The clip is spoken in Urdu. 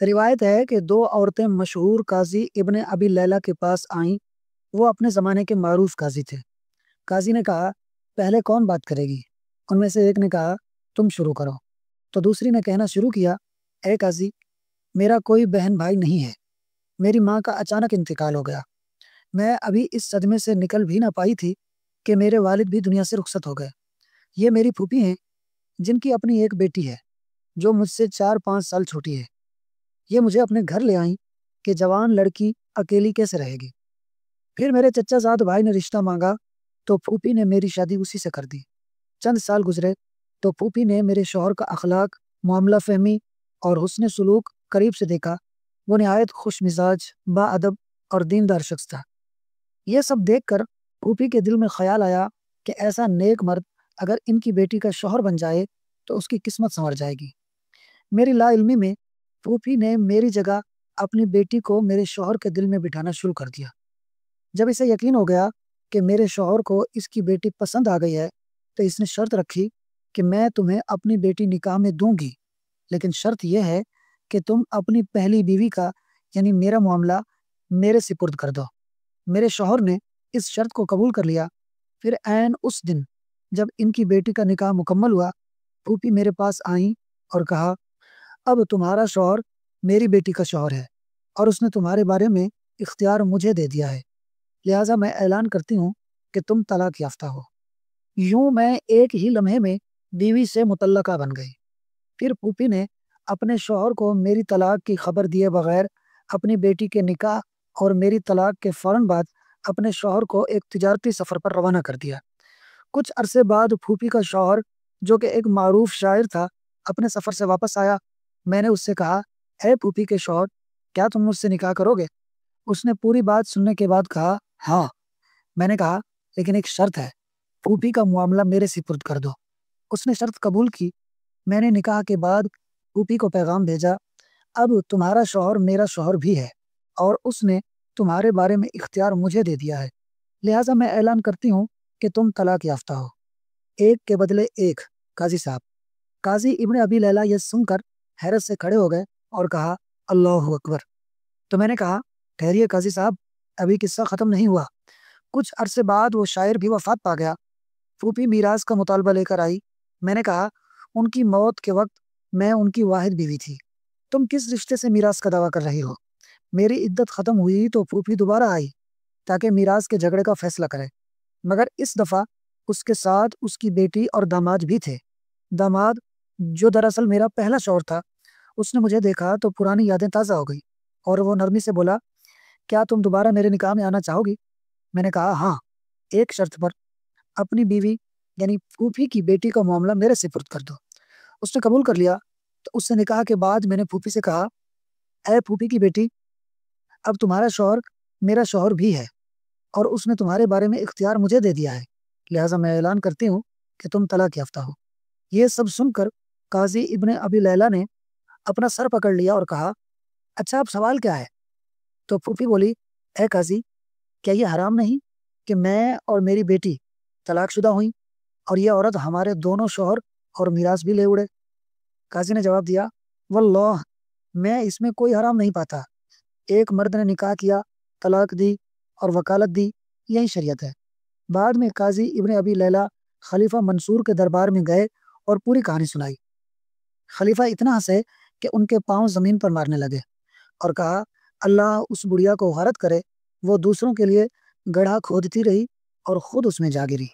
روایت ہے کہ دو عورتیں مشہور قاضی ابن ابی لیلہ کے پاس آئیں۔ وہ اپنے زمانے کے معروف قاضی تھے۔ قاضی نے کہا، پہلے کون بات کرے گی؟ ان میں سے ایک نے کہا، تم شروع کرو۔ تو دوسری نے کہنا شروع کیا، اے قاضی، میرا کوئی بہن بھائی نہیں ہے۔ میری ماں کا اچانک انتقال ہو گیا۔ میں ابھی اس صدمے سے نکل بھی نہ پائی تھی کہ میرے والد بھی دنیا سے رخصت ہو گئے۔ یہ میری پھوپھی ہیں جن کی اپنی ایک بیٹی ہے جو مجھ سے 4-5 سال چھوٹی ہے۔ یہ مجھے اپنے گھر لے آئیں کہ جوان لڑکی اکیلی کیسے رہے گی۔ پھر میرے چچا زاد بھائی نے رشتہ مانگا تو پھوپھی نے میری شادی اسی سے کر دی۔ چند سال گزرے تو پھوپھی نے میرے شوہر کا اخلاق، معاملہ فہمی اور حسن سلوک قریب سے دیکھا۔ وہ نہایت خوش مزاج، با ادب اور دیندار شخص تھا۔ یہ سب دیکھ کر پھوپھی کے دل میں خیال آیا کہ ایسا نیک مرد اگر ان کی بیٹی کا شوہر بن جائے تو اس کی قسمت سنور جائے گی۔ میری لا علمی میں پھوپھی نے میری جگہ اپنی بیٹی کو میرے شوہر کے دل میں بٹھانا شروع کر دیا۔ جب اسے یقین ہو گیا کہ میرے شوہر کو اس کی بیٹی پسند آ گئی ہے تو اس نے شرط رکھی کہ میں تمہیں اپنی بیٹی نکاح میں دوں گی، لیکن شرط یہ ہے کہ تم اپنی پہلی بیوی کا یعنی میرا معاملہ میرے سپرد کر دو۔ میرے شوہر نے اس شرط کو قبول کر لیا۔ پھر عین اس دن جب ان کی بیٹی کا نکاح مکمل ہوا، پھوپھی میرے پاس آئیں اور کہا، اب تمہارا شوہر میری بیٹی کا شوہر ہے اور اس نے تمہارے بارے میں اختیار مجھے دے دیا ہے، لہٰذا میں اعلان کرتی ہوں کہ تم طلاق یافتہ ہو۔ یوں میں ایک ہی لمحے میں بیوی سے مطلقہ بن گئی۔ پھر پھوپھی نے اپنے شوہر کو میری طلاق کی خبر دیے بغیر اپنی بیٹی کے نکاح اور میری طلاق کے فوراً بعد اپنے شوہر کو ایک تجارتی سفر پر روانہ کر دیا۔ کچھ عرصے بعد پھوپھی کا شوہر جو کہ ایک معروف شاعر تھا اپنے سفر سے واپس آیا۔ میں نے اس سے کہا، اے پھوپھی کے شوہر، کیا تم مجھ سے نکاح کرو گے؟ اس نے پوری بات سننے کے بعد کہا، ہاں۔ میں نے کہا، لیکن ایک شرط ہے، پھوپھی کا معاملہ میرے سپرد کر دو۔ اس نے شرط قبول کی۔ میں نے نکاح کے بعد پھوپھی کو پیغام بھیجا، اب تمہارا شوہر میرا شوہر بھی ہے اور اس نے تمہارے بارے میں اختیار مجھے دے دیا ہے، لہٰذا میں اعلان کرتی ہوں کہ تم طلاق یافتہ ہو۔ ایک کے بدلے ایک، قاضی صاحب۔ قاضی ابن ابی لیلہ یہ سن کر حیرت سے کھڑے ہو گئے اور کہا، اللہ اکبر۔ تو میں نے کہا، ٹھہریے قاضی صاحب، ابھی قصہ ختم نہیں ہوا۔ کچھ عرصے بعد وہ شاعر بھی وفات پا گیا۔ پھوپھی میراث کا مطالبہ لے کر آئی۔ میں نے کہا، ان کی موت کے وقت میں ان کی واحد بیوی تھی، تم کس رشتے سے میراث کا دعویٰ کر رہی ہو؟ میری عدت ختم ہوئی تو پھوپھی دوبارہ آئی تاکہ میراث کے جھگڑے کا فیصلہ کرے، مگر اس دفعہ اس کے ساتھ اس کی بیٹی اور داماد بھی تھے۔ داماد جو دراصل میرا پہلا شوہر تھا، اس نے مجھے دیکھا تو پرانی یادیں تازہ ہو گئی اور وہ نرمی سے بولا، کیا تم دوبارہ میرے نکاح میں آنا چاہو گی؟ میں نے کہا، ہاں، ایک شرط پر، اپنی بیوی یعنی پھوپھی کی بیٹی کا معاملہ میرے سپرد کر دو۔ اس نے قبول کر لیا۔ تو اس سے نکاح کے بعد میں نے پھوپھی سے کہا، اے پھوپھی کی بیٹی، اب تمہارا شوہر میرا شوہر بھی ہے اور اس نے تمہارے بارے میں اختیار مجھے دے دیا ہے، لہٰذا میں اعلان کرتی ہوں کہ تم طلاق یافتہ ہو۔ یہ سب سن کر قاضی ابن ابی لیلہ نے اپنا سر پکڑ لیا اور کہا، اچھا اب سوال کیا ہے؟ تو پھوپھی بولی، اے قاضی، کیا یہ حرام نہیں کہ میں اور میری بیٹی طلاق شدہ ہوئیں اور یہ عورت ہمارے دونوں شوہر اور میراث بھی لے اڑے؟ قاضی نے جواب دیا، واللہ، میں اس میں کوئی حرام نہیں پاتا۔ ایک مرد نے نکاح کیا، طلاق دی اور وکالت دی، یہی شریعت ہے۔ بعد میں قاضی ابن ابی لیلہ خلیفہ منصور کے دربار میں گئے اور پوری کہانی سنائی۔ خلیفہ اتنا ہنسے کہ ان کے پاؤں زمین پر مارنے لگے اور کہا، اللہ اس بڑھیا کو غارت کرے، وہ دوسروں کے لیے گڑھا کھودتی رہی اور خود اس میں جا گری۔